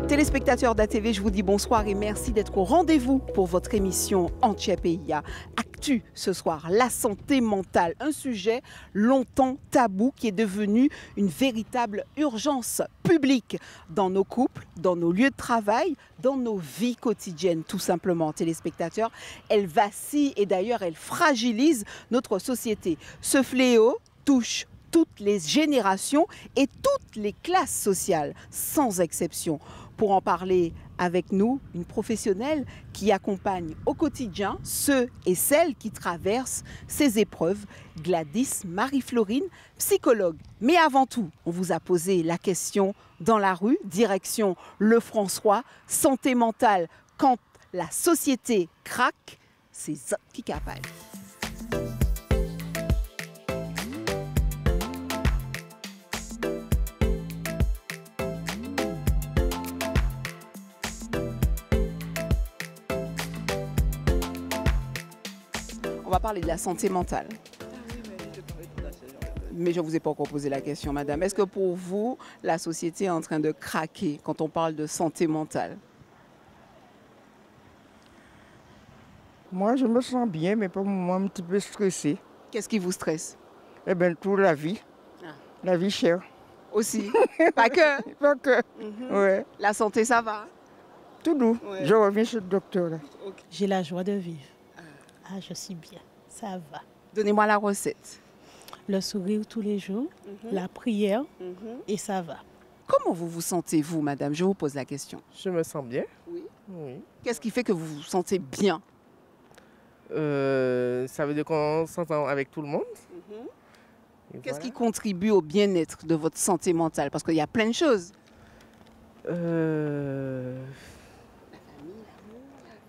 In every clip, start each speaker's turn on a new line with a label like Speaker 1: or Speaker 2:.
Speaker 1: Téléspectateurs d'ATV, je vous dis bonsoir et merci d'être au rendez-vous pour votre émission Antiepeia. Actu ce soir, la santé mentale, un sujet longtemps tabou qui est devenu une véritable urgence publique dans nos couples, dans nos lieux de travail, dans nos vies quotidiennes tout simplement. Téléspectateurs, elle vacille et d'ailleurs elle fragilise notre société. Ce fléau touche toutes les générations et toutes les classes sociales, sans exception. Pour en parler avec nous, une professionnelle qui accompagne au quotidien ceux et celles qui traversent ces épreuves, Gladys Marie-Florine, psychologue. Mais avant tout, on vous a posé la question dans la rue, direction Le François, santé mentale. Quand la société craque, c'est ça qui capable. On va parler de la santé mentale. Mais je ne vous ai pas encore posé la question, madame. Est-ce que pour vous, la société est en train de craquer quand on parle de santé mentale?
Speaker 2: Moi, je me sens bien, mais pour moi, un petit peu stressée.
Speaker 1: Qu'est-ce qui vous stresse?
Speaker 2: Eh bien, tout la vie.
Speaker 1: Ah.
Speaker 2: La vie chère.
Speaker 1: Aussi. Pas que.
Speaker 2: Pas que. Ouais.
Speaker 1: La santé, ça va?
Speaker 2: Tout doux.
Speaker 1: Ouais.
Speaker 2: Je reviens chez le docteur, là.
Speaker 1: Okay.
Speaker 3: J'ai la joie de vivre. Ah, je suis bien. Ça va.
Speaker 1: Donnez-moi la recette.
Speaker 3: Le sourire tous les jours, la prière, et ça va.
Speaker 1: Comment vous vous sentez, vous, madame? Je vous pose la question.
Speaker 4: Je me sens bien.
Speaker 1: Oui.
Speaker 4: Oui.
Speaker 1: Qu'est-ce qui fait que vous vous sentez bien?
Speaker 4: Ça veut dire qu'on s'entend avec tout le monde. Et
Speaker 1: Qu'est-ce
Speaker 4: voilà.
Speaker 1: qui contribue au bien-être de votre santé mentale? Parce qu'il y a plein de choses.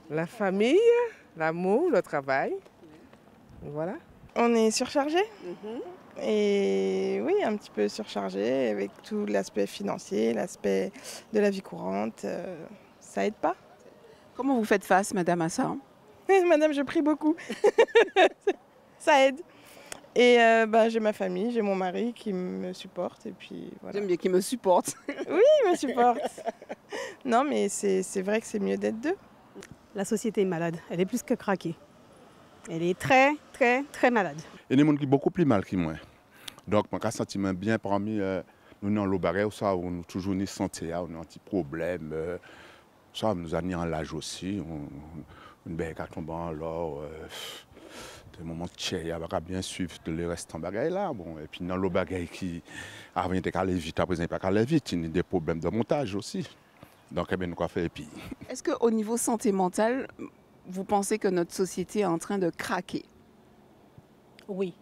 Speaker 4: La famille, l'amour, le travail. Voilà.
Speaker 5: On est surchargé et oui, un petit peu surchargé avec tout l'aspect financier, l'aspect de la vie courante. Ça aide pas.
Speaker 1: Comment vous faites face, madame, à ça?
Speaker 5: Madame, je prie beaucoup. Ça aide. Et j'ai ma famille, j'ai mon mari qui me supporte et puis voilà.
Speaker 1: J'aime bien qu'il me supporte.
Speaker 5: Oui, il me supporte. Non, mais c'est vrai que c'est mieux d'être deux.
Speaker 6: La société est malade, elle est plus que craquée. Elle est très, très, très malade.
Speaker 7: Il y a des gens qui sont beaucoup plus mal que moi. Donc, je me sens bien parmi nous dans le barré, ça, où nous toujours une santé, on a un petit problème. Ça, nous avons en l'âge aussi. Une belle qui tombe en l'or. Des moments de il y a bien suivre le reste en bagaille là. Bon, et puis dans le bagaille qui avant il était allé vite, après il n'est pas allé vite. Il y a des problèmes de montage aussi. Donc, nous avons fait. Puis...
Speaker 1: Est-ce qu'au niveau santé mentale, vous pensez que notre société est en train de craquer?
Speaker 3: Oui,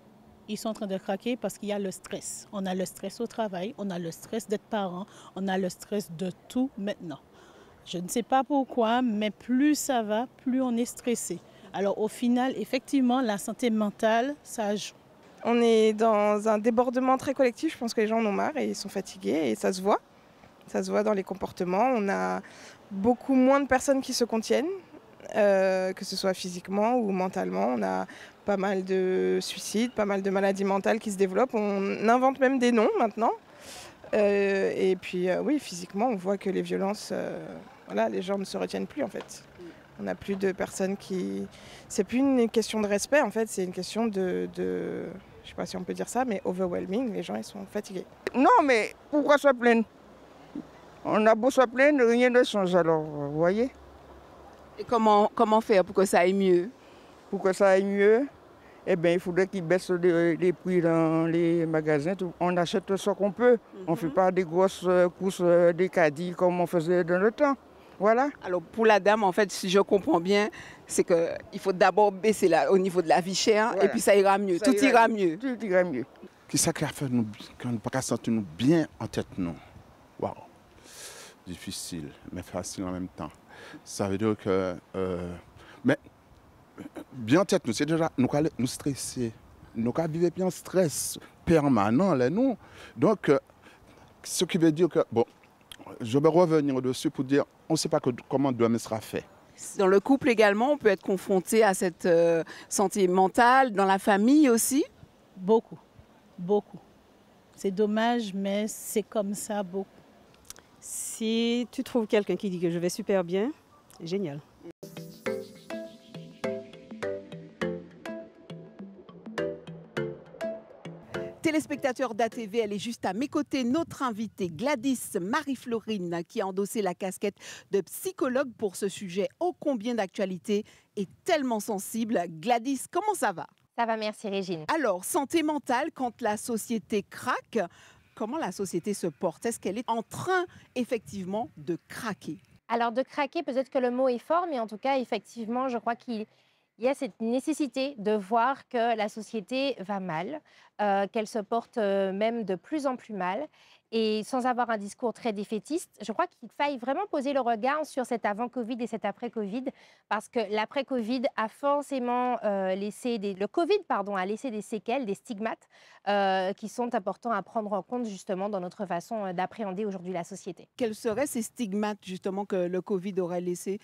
Speaker 3: ils sont en train de craquer parce qu'il y a le stress. On a le stress au travail, on a le stress d'être parent, on a le stress de tout maintenant. Je ne sais pas pourquoi, mais plus ça va, plus on est stressé. Alors au final, effectivement, la santé mentale, ça joue.
Speaker 5: On est dans un débordement très collectif. Je pense que les gens en ont marre et ils sont fatigués et ça se voit. Ça se voit dans les comportements. On a beaucoup moins de personnes qui se contiennent, que ce soit physiquement ou mentalement. On a pas mal de suicides, pas mal de maladies mentales qui se développent. On invente même des noms maintenant. Et puis oui, physiquement, on voit que les violences, voilà, les gens ne se retiennent plus en fait. On n'a plus de personnes qui... C'est plus une question de respect en fait, c'est une question de... Je sais pas si on peut dire ça, mais overwhelming. Les gens, ils sont fatigués.
Speaker 2: Non, mais pourquoi se plaindre? On a beau se plaindre, rien ne change alors, vous voyez?
Speaker 1: Et comment faire pour que ça aille mieux?
Speaker 2: Pour que ça aille mieux, eh bien, il faudrait qu'ils baissent les prix dans les magasins. On achète ce qu'on peut. On ne fait pas des grosses courses, des caddies comme on faisait dans le temps. Voilà.
Speaker 1: Alors pour la dame, en fait, si je comprends bien, c'est qu'il faut d'abord baisser au niveau de la vie chère, voilà. Et puis ça ira mieux, tout ira mieux.
Speaker 2: Tout ira mieux.
Speaker 7: Qui ça qui a fait qu'on ne peut pas sentir nous bien en tête, nous? Waouh! Difficile, mais facile en même temps. Ça veut dire que... mais bien en tête, nous, c'est déjà nous stresser. Nous vivons bien en stress permanent, là, nous. Donc, ce qui veut dire que... Bon, je vais revenir dessus pour dire, on ne sait pas comment demain sera fait.
Speaker 1: Dans le couple également, on peut être confronté à cette santé mentale, dans la famille aussi?
Speaker 3: Beaucoup, beaucoup. C'est dommage, mais c'est comme ça beaucoup.
Speaker 6: Si tu trouves quelqu'un qui dit que je vais super bien, génial.
Speaker 1: Téléspectateurs d'ATV, elle est juste à mes côtés, notre invitée Gladys Marie-Florine, qui a endossé la casquette de psychologue pour ce sujet ô combien d'actualité et tellement sensible. Gladys, comment ça va?
Speaker 8: Ça va, merci Régine.
Speaker 1: Alors, santé mentale, quand la société craque, comment la société se porte? Est-ce qu'elle est en train effectivement de craquer?
Speaker 8: Alors de craquer, peut-être que le mot est fort, mais en tout cas, effectivement, je crois qu'il y a cette nécessité de voir que la société va mal, qu'elle se porte même de plus en plus mal. Et sans avoir un discours très défaitiste, je crois qu'il faille vraiment poser le regard sur cet avant-Covid et cet après-Covid, parce que l'après-Covid a forcément laissé le Covid, pardon, a laissé des séquelles, des stigmates qui sont importants à prendre en compte justement dans notre façon d'appréhender aujourd'hui la société.
Speaker 1: Quels seraient ces stigmates justement que le Covid aurait laissé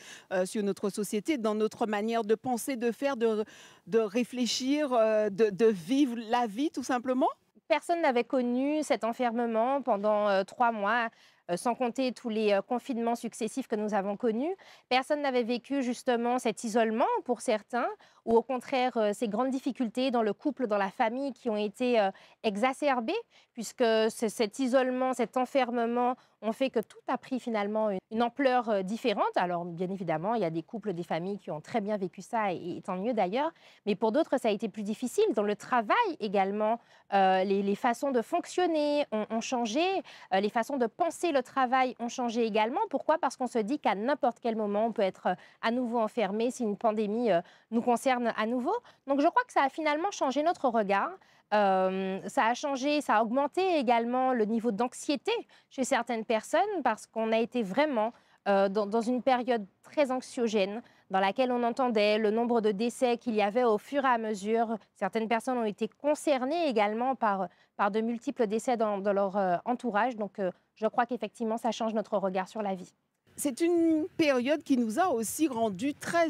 Speaker 1: sur notre société, dans notre manière de penser, de faire, de réfléchir, de vivre la vie tout simplement?
Speaker 8: Personne n'avait connu cet enfermement pendant 3 mois, sans compter tous les confinements successifs que nous avons connus. Personne n'avait vécu justement cet isolement pour certains, ou au contraire ces grandes difficultés dans le couple, dans la famille qui ont été exacerbées, puisque cet isolement, cet enfermement ont fait que tout a pris finalement une ampleur différente. Alors bien évidemment, il y a des couples, des familles qui ont très bien vécu ça, et tant mieux d'ailleurs, mais pour d'autres, ça a été plus difficile. Dans le travail également, les façons de fonctionner ont changé, les façons de penser le travail ont changé également. Pourquoi? Parce qu'on se dit qu'à n'importe quel moment, on peut être à nouveau enfermé si une pandémie nous concerne à nouveau. Donc je crois que ça a finalement changé notre regard. Ça a changé, ça a augmenté également le niveau d'anxiété chez certaines personnes, parce qu'on a été vraiment dans une période très anxiogène, dans laquelle on entendait le nombre de décès qu'il y avait au fur et à mesure. Certaines personnes ont été concernées également par de multiples décès dans leur entourage. Donc je crois qu'effectivement, ça change notre regard sur la vie.
Speaker 1: C'est une période qui nous a aussi rendus très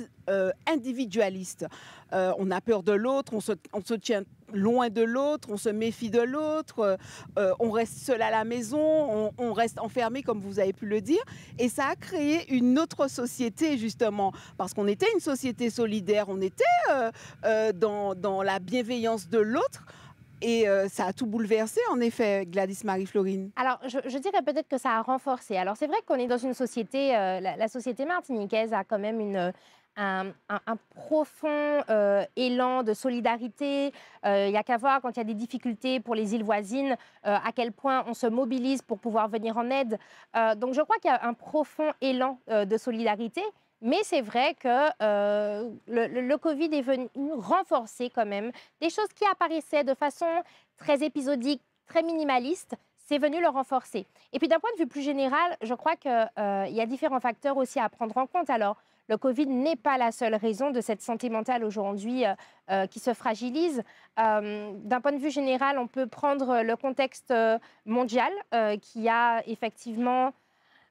Speaker 1: individualistes. On a peur de l'autre, on se tient loin de l'autre, on se méfie de l'autre, on reste seul à la maison, on reste enfermé comme vous avez pu le dire. Et ça a créé une autre société justement, parce qu'on était une société solidaire, on était dans la bienveillance de l'autre. Et ça a tout bouleversé, en effet, Gladys Marie-Florine.
Speaker 8: Alors, je dirais peut-être que ça a renforcé. Alors, c'est vrai qu'on est dans une société, la société martiniquaise a quand même un profond élan de solidarité. Il n'y a qu'à voir, quand il y a des difficultés pour les îles voisines, à quel point on se mobilise pour pouvoir venir en aide. Donc, je crois qu'il y a un profond élan de solidarité. Mais c'est vrai que le Covid est venu renforcer quand même des choses qui apparaissaient de façon très épisodique, très minimaliste. C'est venu le renforcer. Et puis d'un point de vue plus général, je crois qu'il y a différents facteurs aussi à prendre en compte. Alors, le Covid n'est pas la seule raison de cette santé mentale aujourd'hui qui se fragilise. D'un point de vue général, on peut prendre le contexte mondial qui a effectivement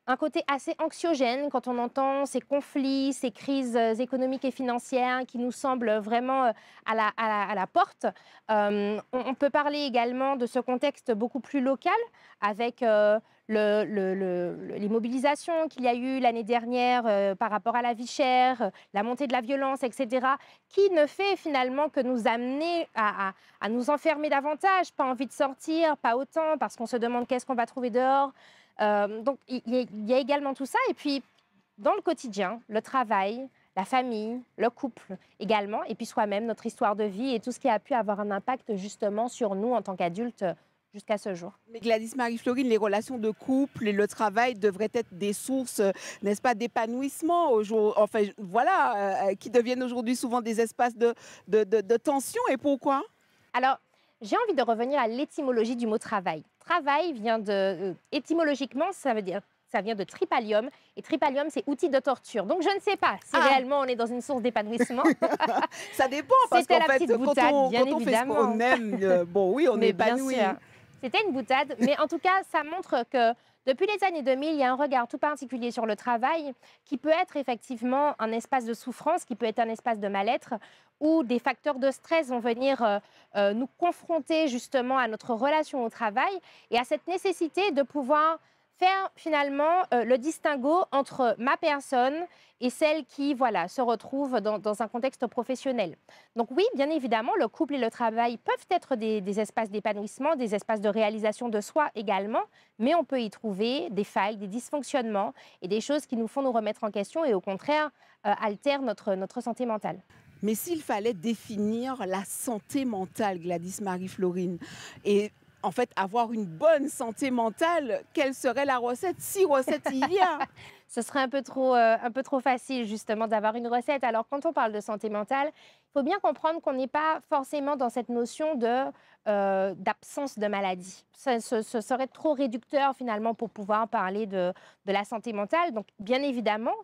Speaker 8: un côté assez anxiogène quand on entend ces conflits, ces crises économiques et financières qui nous semblent vraiment à la porte. On peut parler également de ce contexte beaucoup plus local avec les mobilisations qu'il y a eu l'année dernière par rapport à la vie chère, la montée de la violence, etc., qui ne fait finalement que nous amener à nous enfermer davantage, pas envie de sortir, pas autant, parce qu'on se demande qu'est-ce qu'on va trouver dehors. Donc, il y a également tout ça. Et puis, dans le quotidien, le travail, la famille, le couple également, et puis soi-même, notre histoire de vie et tout ce qui a pu avoir un impact justement sur nous en tant qu'adultes jusqu'à ce jour.
Speaker 1: Mais Gladys Marie-Florine, les relations de couple et le travail devraient être des sources, n'est-ce pas, d'épanouissement, enfin, voilà, qui deviennent aujourd'hui souvent des espaces de tension. Et pourquoi?
Speaker 8: Alors, j'ai envie de revenir à l'étymologie du mot travail. Travail vient étymologiquement, ça vient de tripalium, et tripalium, c'est outil de torture. Donc, je ne sais pas si réellement on est dans une source d'épanouissement.
Speaker 1: Ça dépend, parce qu'en fait,
Speaker 8: boutade,
Speaker 1: quand on fait ce qu'on aime, bon, oui, on est épanoui.
Speaker 8: C'était une boutade, mais en tout cas, ça montre que depuis les années 2000, il y a un regard tout particulier sur le travail qui peut être effectivement un espace de souffrance, qui peut être un espace de mal-être, où des facteurs de stress vont venir nous confronter justement à notre relation au travail et à cette nécessité de pouvoir faire finalement le distinguo entre ma personne et celle qui voilà, se retrouve dans un contexte professionnel. Donc oui, bien évidemment, le couple et le travail peuvent être des espaces d'épanouissement, des espaces de réalisation de soi également, mais on peut y trouver des failles, des dysfonctionnements et des choses qui nous font nous remettre en question et au contraire altèrent notre santé mentale.
Speaker 1: Mais s'il fallait définir la santé mentale, Gladys Marie-Florine, et en fait avoir une bonne santé mentale, quelle serait la recette, si recette il y a?
Speaker 8: Ce serait un peu trop facile justement d'avoir une recette. Alors quand on parle de santé mentale, il faut bien comprendre qu'on n'est pas forcément dans cette notion d'absence de maladie. Ce serait trop réducteur finalement pour pouvoir parler de la santé mentale. Donc bien évidemment,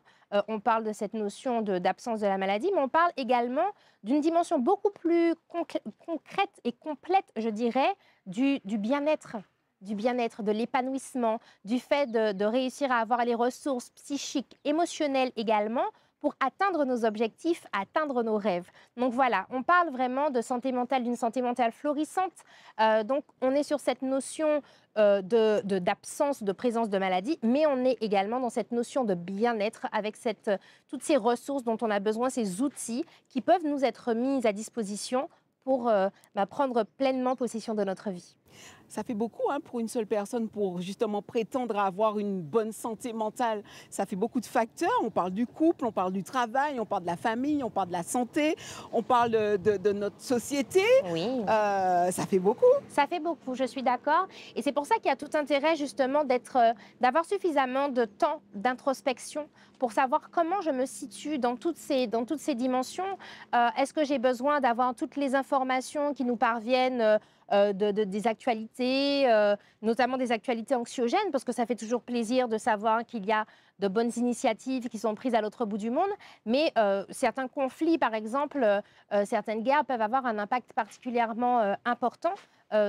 Speaker 8: on parle de cette notion d'absence de la maladie, mais on parle également d'une dimension beaucoup plus concrète et complète, je dirais, du bien-être. Du bien-être, de l'épanouissement, du fait de réussir à avoir les ressources psychiques, émotionnelles également, pour atteindre nos objectifs, atteindre nos rêves. Donc voilà, on parle vraiment de santé mentale, d'une santé mentale florissante. Donc on est sur cette notion d'absence, de présence de maladie, mais on est également dans cette notion de bien-être avec toutes ces ressources dont on a besoin, ces outils qui peuvent nous être mis à disposition pour prendre pleinement possession de notre vie.
Speaker 1: Ça fait beaucoup pour une seule personne pour justement prétendre avoir une bonne santé mentale. Ça fait beaucoup de facteurs. On parle du couple, on parle du travail, on parle de la famille, on parle de la santé, on parle de notre société.
Speaker 8: Oui.
Speaker 1: Ça fait beaucoup.
Speaker 8: Ça fait beaucoup, je suis d'accord. Et c'est pour ça qu'il y a tout intérêt justement d'avoir suffisamment de temps d'introspection pour savoir comment je me situe dans toutes ces dimensions. Est-ce que j'ai besoin d'avoir toutes les informations qui nous parviennent des actualités, notamment des actualités anxiogènes, parce que ça fait toujours plaisir de savoir qu'il y a de bonnes initiatives qui sont prises à l'autre bout du monde, mais certains conflits, par exemple, certaines guerres peuvent avoir un impact particulièrement important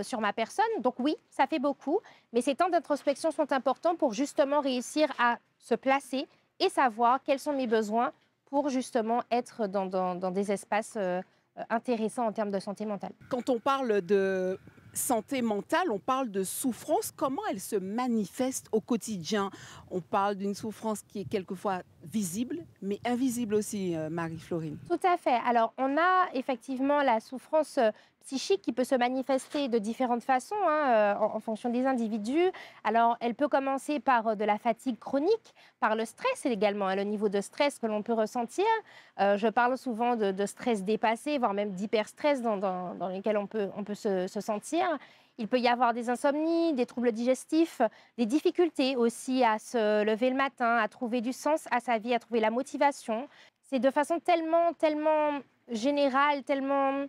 Speaker 8: sur ma personne. Donc oui, ça fait beaucoup, mais ces temps d'introspection sont importants pour justement réussir à se placer et savoir quels sont mes besoins pour justement être dans des espaces intéressant en termes de santé mentale.
Speaker 1: Quand on parle de santé mentale, on parle de souffrance. Comment elle se manifeste au quotidien? On parle d'une souffrance qui est quelquefois visible, mais invisible aussi, Marie-Florine.
Speaker 8: Tout à fait. Alors, on a effectivement la souffrance psychique qui peut se manifester de différentes façons en fonction des individus. Alors, elle peut commencer par de la fatigue chronique, par le stress également, le niveau de stress que l'on peut ressentir. Je parle souvent de stress dépassé, voire même d'hyperstress dans lesquels on peut se sentir. Il peut y avoir des insomnies, des troubles digestifs, des difficultés aussi à se lever le matin, à trouver du sens à sa vie, à trouver la motivation. C'est de façon tellement générale, tellement,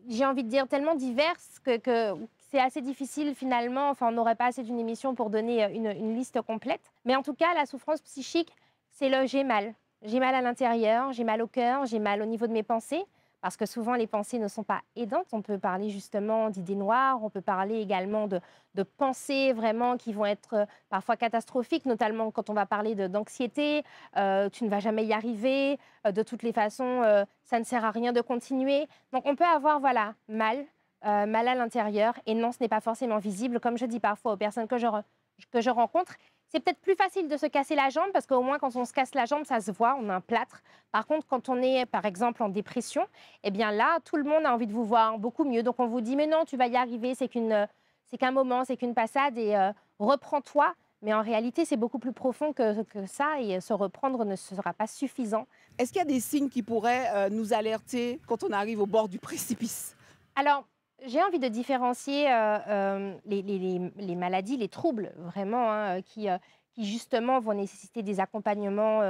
Speaker 8: j'ai envie de dire, tellement diverse que c'est assez difficile finalement. Enfin, on n'aurait pas assez d'une émission pour donner une liste complète. Mais en tout cas, la souffrance psychique, c'est le j'ai mal. J'ai mal à l'intérieur, j'ai mal au cœur, j'ai mal au niveau de mes pensées. Parce que souvent, les pensées ne sont pas aidantes. On peut parler justement d'idées noires, on peut parler également de pensées vraiment qui vont être parfois catastrophiques, notamment quand on va parler d'anxiété. Tu ne vas jamais y arriver. De toutes les façons, ça ne sert à rien de continuer. Donc, on peut avoir mal à l'intérieur. Et non, ce n'est pas forcément visible. Comme je dis parfois aux personnes que je rencontre, c'est peut-être plus facile de se casser la jambe parce qu'au moins, quand on se casse la jambe, ça se voit, on a un plâtre. Par contre, quand on est, par exemple, en dépression, eh bien là, tout le monde a envie de vous voir beaucoup mieux. Donc, on vous dit, mais non, tu vas y arriver, c'est qu'un moment, c'est qu'une passade et reprends-toi. Mais en réalité, c'est beaucoup plus profond que ça et se reprendre ne sera pas suffisant.
Speaker 1: Est-ce qu'il y a des signes qui pourraient nous alerter quand on arrive au bord du précipice?
Speaker 8: Alors, j'ai envie de différencier les maladies, les troubles vraiment, qui justement vont nécessiter des accompagnements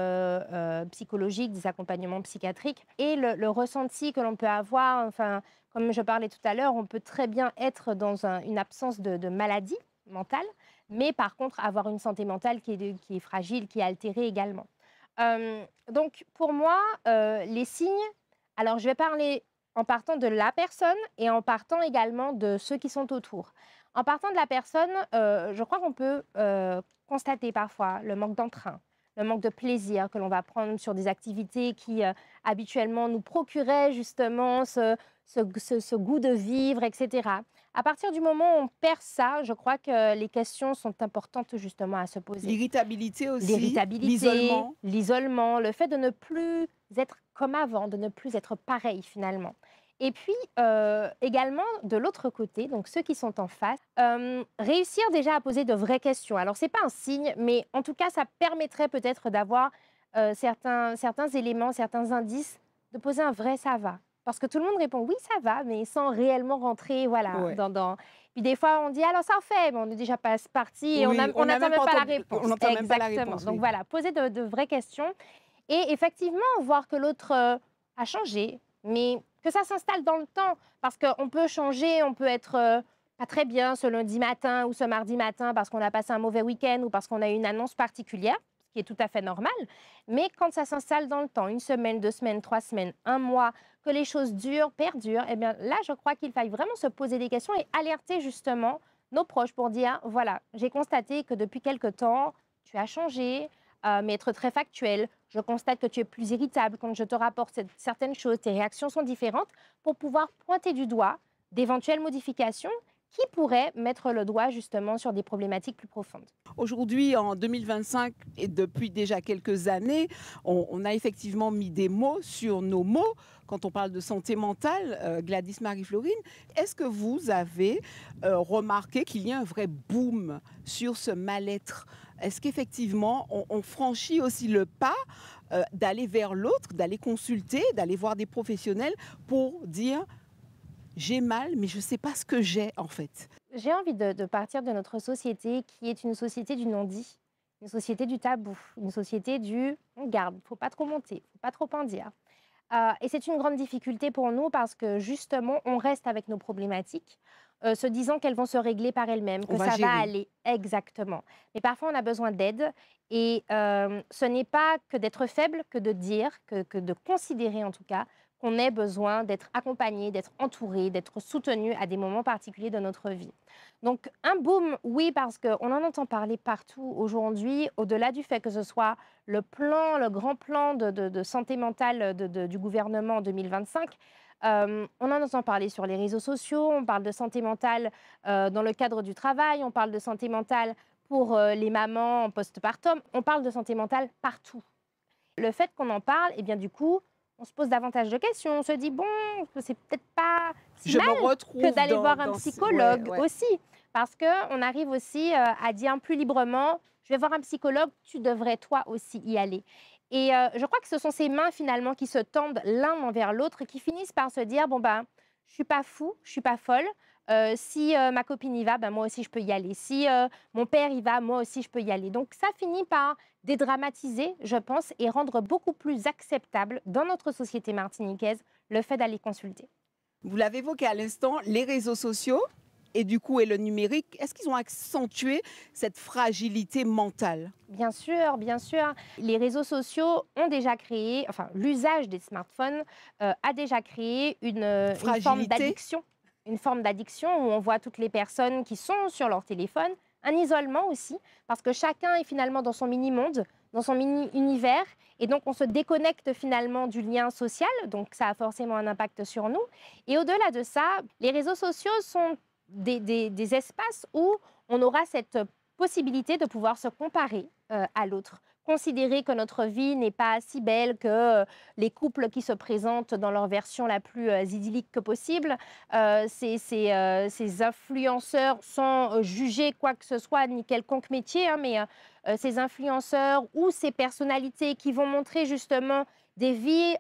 Speaker 8: psychologiques, des accompagnements psychiatriques et le ressenti que l'on peut avoir. Enfin, comme je parlais tout à l'heure, on peut très bien être dans une absence de maladie mentale, mais par contre avoir une santé mentale qui est fragile, qui est altérée également. Donc pour moi, les signes, alors je vais parler en partant de la personne et en partant également de ceux qui sont autour. En partant de la personne, je crois qu'on peut constater parfois le manque d'entrain, un manque de plaisir, que l'on va prendre sur des activités qui habituellement nous procuraient justement ce goût de vivre, etc. À partir du moment où on perd ça, je crois que les questions sont importantes justement à se poser.
Speaker 1: L'irritabilité aussi,
Speaker 8: L'irritabilité, l'isolement, le fait de ne plus être comme avant, de ne plus être pareil finalement. Et puis également de l'autre côté, donc ceux qui sont en face, réussir déjà à poser de vraies questions. Alors c'est pas un signe, mais en tout cas ça permettrait peut-être d'avoir certains éléments, certains indices, de poser un vrai ça va. Parce que tout le monde répond oui ça va, mais sans réellement rentrer
Speaker 1: Ouais.
Speaker 8: dans... Puis des fois on dit alors ça en fait, mais on est déjà parti et
Speaker 1: Oui,
Speaker 8: on n'attend même pas la
Speaker 1: entendu-
Speaker 8: réponse.
Speaker 1: on n'entend même pas la
Speaker 8: Exactement.
Speaker 1: réponse,
Speaker 8: Donc
Speaker 1: oui.
Speaker 8: voilà, poser de vraies questions et effectivement voir que l'autre a changé, mais que ça s'installe dans le temps. Parce qu'on peut changer, on peut être pas très bien ce lundi matin ou ce mardi matin parce qu'on a passé un mauvais week-end ou parce qu'on a eu une annonce particulière, ce qui est tout à fait normal. Mais quand ça s'installe dans le temps, 1 semaine, 2 semaines, 3 semaines, 1 mois, que les choses durent, perdurent, eh bien là, je crois qu'il faille vraiment se poser des questions et alerter justement nos proches pour dire, voilà, j'ai constaté que depuis quelque temps, tu as changé, mais être très factuel. Je constate que tu es plus irritable quand je te rapporte certaines choses, tes réactions sont différentes, pour pouvoir pointer du doigt d'éventuelles modifications qui pourraient mettre le doigt justement sur des problématiques plus profondes.
Speaker 1: Aujourd'hui, en 2025, et depuis déjà quelques années, on a effectivement mis des mots sur nos mots. Quand on parle de santé mentale, Gladys Marie-Florine, est-ce que vous avez remarqué qu'il y a un vrai boom sur ce mal-être? Est-ce qu'effectivement, on franchit aussi le pas d'aller vers l'autre, d'aller consulter, d'aller voir des professionnels pour dire « j'ai mal, mais je ne sais pas ce que j'ai en fait ».
Speaker 8: J'ai envie de partir de notre société qui est une société du non-dit, une société du tabou, une société du « on garde, il ne faut pas trop monter, il ne faut pas trop en dire ». Et c'est une grande difficulté pour nous parce que justement, on reste avec nos problématiques, se disant qu'elles vont se régler par elles-mêmes, que ça va aller. Exactement. Mais parfois, on a besoin d'aide et ce n'est pas que d'être faible, que de dire, que de considérer en tout cas, qu'on ait besoin d'être accompagné, d'être entouré, d'être soutenu à des moments particuliers de notre vie. Donc un boom, oui, parce qu'on en entend parler partout aujourd'hui, au-delà du fait que ce soit le grand plan de santé mentale du gouvernement en 2025, on en entend parler sur les réseaux sociaux, on parle de santé mentale dans le cadre du travail, on parle de santé mentale pour les mamans en postpartum, on parle de santé mentale partout. Le fait qu'on en parle, eh bien du coup, on se pose davantage de questions, on se dit, bon, c'est peut-être pas si mal que d'aller voir un psychologue aussi. Parce qu'on arrive aussi à dire plus librement, je vais voir un psychologue, tu devrais toi aussi y aller. Et je crois que ce sont ces mains finalement qui se tendent l'un envers l'autre et qui finissent par se dire, bon ben, je suis pas fou, je suis pas folle. Si ma copine y va, ben moi aussi je peux y aller. Si mon père y va, moi aussi je peux y aller. Donc ça finit par dédramatiser, je pense, et rendre beaucoup plus acceptable dans notre société martiniquaise le fait d'aller consulter.
Speaker 1: Vous l'avez évoqué à l'instant, les réseaux sociaux et du coup et le numérique, est-ce qu'ils ont accentué cette fragilité mentale?
Speaker 8: Bien sûr, bien sûr. Les réseaux sociaux ont déjà créé, enfin l'usage des smartphones a déjà créé une forme d'addiction. Une forme d'addiction où on voit toutes les personnes qui sont sur leur téléphone, un isolement aussi, parce que chacun est finalement dans son mini-monde, dans son mini-univers, et donc on se déconnecte finalement du lien social, donc ça a forcément un impact sur nous. Et au-delà de ça, les réseaux sociaux sont des espaces où on aura cette possibilité de pouvoir se comparer à l'autre. Considérer que notre vie n'est pas si belle que les couples qui se présentent dans leur version la plus idyllique que possible, ces influenceurs sans juger quoi que ce soit ni quelconque métier, hein, mais ces influenceurs ou ces personnalités qui vont montrer justement des vies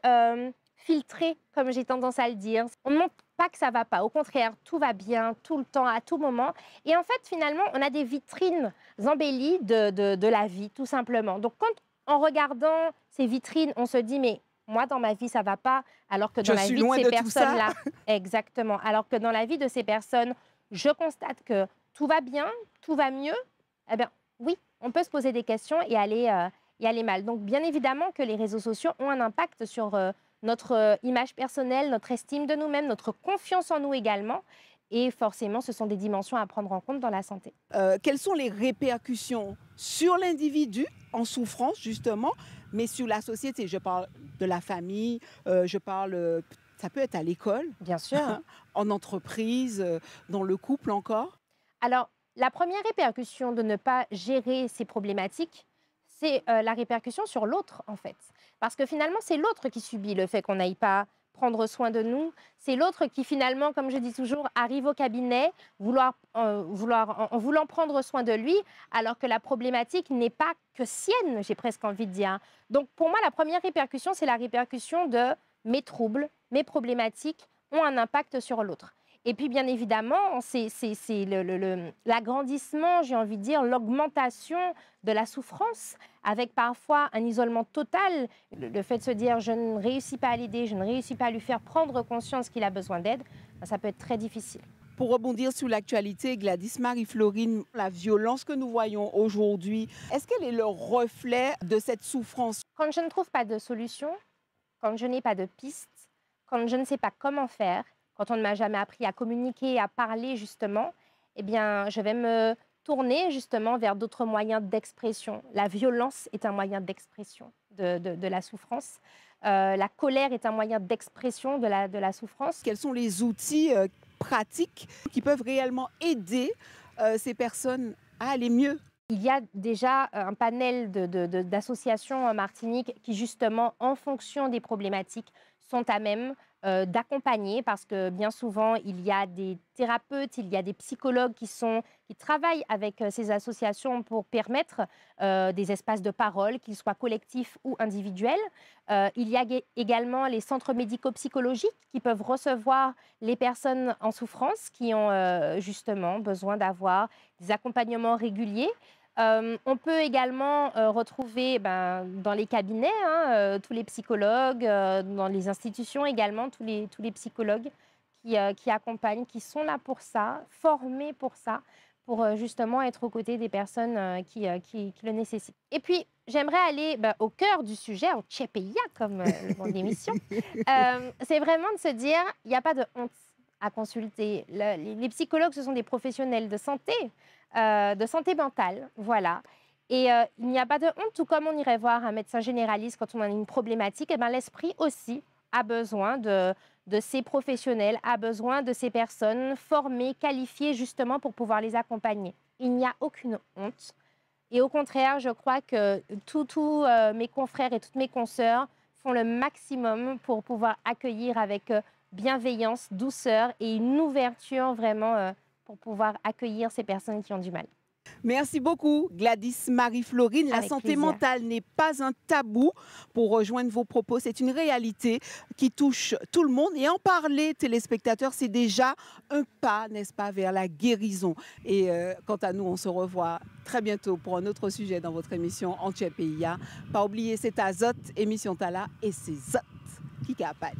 Speaker 8: filtrées, comme j'ai tendance à le dire. On ne montre pas que ça ne va pas, au contraire, tout va bien, tout le temps, à tout moment. Et en fait, finalement, on a des vitrines embellies de la vie, tout simplement. Donc, quand, en regardant ces vitrines, on se dit, mais moi, dans ma vie, ça ne va pas, alors que dans la vie de ces personnes-là, exactement, alors que dans la vie de ces personnes, je constate que tout va bien, tout va mieux, eh bien, oui, on peut se poser des questions et aller mal. Donc, bien évidemment que les réseaux sociaux ont un impact sur notre image personnelle, notre estime de nous-mêmes, notre confiance en nous également. Et forcément, ce sont des dimensions à prendre en compte dans la santé.
Speaker 1: Quelles sont les répercussions sur l'individu en souffrance, justement, mais sur la société? Je parle de la famille, ça peut être à l'école,
Speaker 8: bien sûr,
Speaker 1: en entreprise, dans le couple encore.
Speaker 8: Alors, la première répercussion de ne pas gérer ces problématiques, c'est la répercussion sur l'autre, en fait. Parce que finalement, c'est l'autre qui subit le fait qu'on n'aille pas prendre soin de nous. C'est l'autre qui, finalement, comme je dis toujours, arrive au cabinet en voulant prendre soin de lui, alors que la problématique n'est pas que sienne, j'ai presque envie de dire. Donc, pour moi, la première répercussion, c'est la répercussion de mes troubles, mes problématiques ont un impact sur l'autre. Et puis, bien évidemment, c'est l'agrandissement, j'ai envie de dire, l'augmentation de la souffrance, avec parfois un isolement total. Le fait de se dire « je ne réussis pas à l'aider, je ne réussis pas à lui faire prendre conscience qu'il a besoin d'aide », ça peut être très difficile.
Speaker 1: Pour rebondir sur l'actualité, Gladys Marie-Florine, la violence que nous voyons aujourd'hui, est-ce qu'elle est le reflet de cette souffrance?
Speaker 8: Quand je ne trouve pas de solution, quand je n'ai pas de piste, quand je ne sais pas comment faire, quand on ne m'a jamais appris à communiquer, à parler justement, eh bien, je vais me tourner justement vers d'autres moyens d'expression. La violence est un moyen d'expression de la souffrance. La colère est un moyen d'expression de la souffrance.
Speaker 1: Quels sont les outils pratiques qui peuvent réellement aider ces personnes à aller mieux?
Speaker 8: Il y a déjà un panel d'associations en Martinique qui, justement, en fonction des problématiques, sont à même d'accompagner, parce que bien souvent, il y a des thérapeutes, il y a des psychologues qui travaillent avec ces associations pour permettre des espaces de parole, qu'ils soient collectifs ou individuels. Il y a également les centres médico-psychologiques qui peuvent recevoir les personnes en souffrance qui ont justement besoin d'avoir des accompagnements réguliers. On peut également retrouver dans les cabinets tous les psychologues, dans les institutions également, tous les psychologues qui accompagnent, qui sont là pour ça, formés pour ça, pour justement être aux côtés des personnes qui le nécessitent. Et puis, j'aimerais aller au cœur du sujet, au Tchepeya, comme le nom de l'émission. C'est vraiment de se dire, il n'y a pas de honte à consulter. Les psychologues, ce sont des professionnels de santé mentale, voilà. Et il n'y a pas de honte, tout comme on irait voir un médecin généraliste quand on a une problématique, et l'esprit aussi a besoin de ces professionnels, a besoin de ces personnes formées, qualifiées justement pour pouvoir les accompagner. Il n'y a aucune honte. Et au contraire, je crois que tous mes confrères et toutes mes consoeurs font le maximum pour pouvoir accueillir avec bienveillance, douceur et une ouverture vraiment pour pouvoir accueillir ces personnes qui ont du mal.
Speaker 1: Merci beaucoup, Gladys Marie-Florine. La santé mentale n'est pas un tabou. Pour rejoindre vos propos, c'est une réalité qui touche tout le monde. Et en parler, téléspectateurs, c'est déjà un pas, n'est-ce pas, vers la guérison. Et quant à nous, on se revoit très bientôt pour un autre sujet dans votre émission En Tchepeya. Pas oublier, c'est Azot, émission Tala, et c'est Zot qui capable.